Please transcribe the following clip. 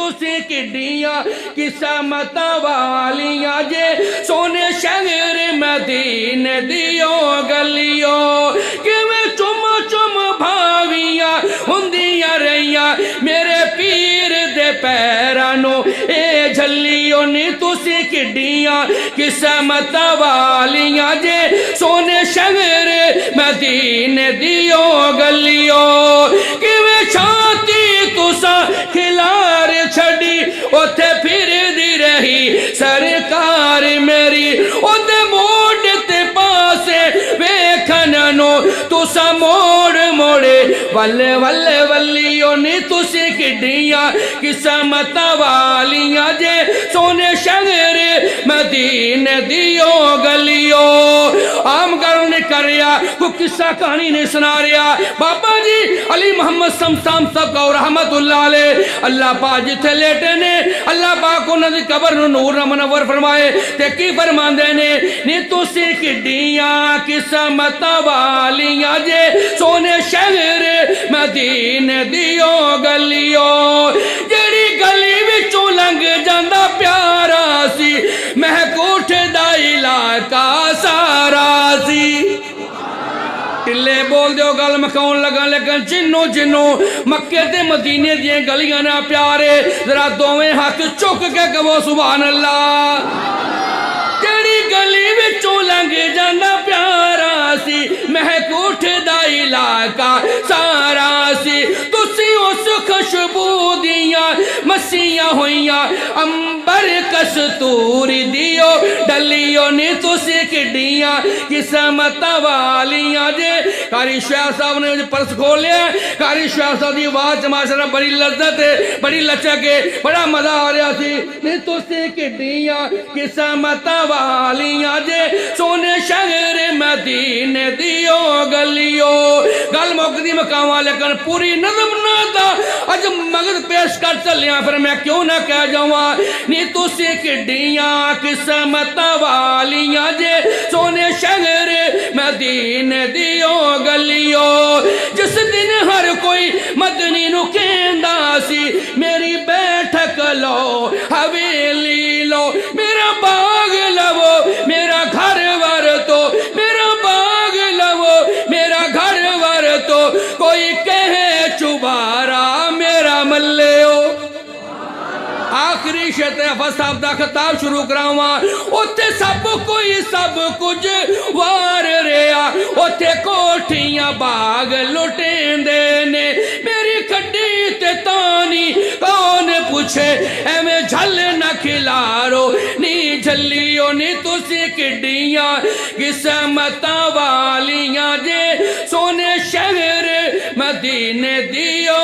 तुसी किड्डियां किस्मतां वालियां जे सोने शहर मदीने दियो गलियो किवें चुम चुम भावियां हुंदियां रहियां मेरे पीर दे पैरां नूं ए झल्लियो नी तुसी किड्डियां किस्मतां वालियां जे सोने शहर मदीने दियो गलियो किवें छाती तुसा खिलार छड़ी उथे फिरदी रही सरकार मेरी उते मोड़ ते पासे वेखन नो तुसा मोड़ मोड़े वल्ले वल्ले वल्लियो नी तुसी किड्डियां किस्मतां वालियां जे सोने शहर मदीने दियो गलियो आम गल ने करया को किस्सा कहानी ने सुना रहा बाबा जी अली मोहम्मद समसाम सब का रहमतुल्लाह अलैह अल्लाह पाक जिथे लेटे ने अल्लाह पाक उन्हां दी कब्र नूं नूर मुनव्वर फरमाए ते की फरमांदे ने नी तुसी किड्डियां किस्मतां वालियां जे सोने शहर मदीने दियो गलियो जेड़ी गली विचों लंघ जांदा प्यारा सी महकूठ दा इलाका सारा सी टिल्ले बोल दो गल मकाउन लगा लेकिन जिन्नो जिन्नो मक्के ते मदीने दी गलियां ना प्यारे जरा दोवें हाथ चुक के कहो सुभान अल्लाह जेड़ी गली विचों लंघ जांदा प्यारा सी महकूठ दा इलाका सारा सी तुसी उस खुशबू दियां मसीयां होइयां अंबर कस्तूरी दियो डलियो नी तुसी किड्डियां किस्मतां वालियां जे कारी शाह साहब ने पर्स खोलिया कारी शाह साहब की आवाज माशाअल्लाह बड़ी लज्जत है बड़ी लचक है बड़ा मजा आ रहा सी नी तुसी किड्डियां किस्मतां वालियां जे सोने शहर मदीने दियो गलियो गल मुकदी मकावा लेकिन पूरी नज़म ना था अज मगद पेश कर चलिया फिर मैं क्यों ना कह जावा नी तुसी किड्डियां किस्मतां वालियां जे सोने शहर मदीने दियो गलियो जिस दिन हर कोई मदनी नु कहंदा सी मेरी बैठक लो हवेली लो मेरा बाग लवो मेरा घर वर तो मेरा बाग लवो मेरा घर वर तो कोई कहे चुबारा मेरा मल्ले हो आखिरी शेर हफज साहब दा खिताब शुरू करावा उत्थे सब कोई सब कुछ वार रहा उत्थे कोठियां बाग लुटेंदे ने मेरी खड्डी ते तानी कौन पूछे एवें झल न खिलारो नी झलियो नी तुसी किड्डियां किस्मतां वालियां जे सोने शहर मदीने दियो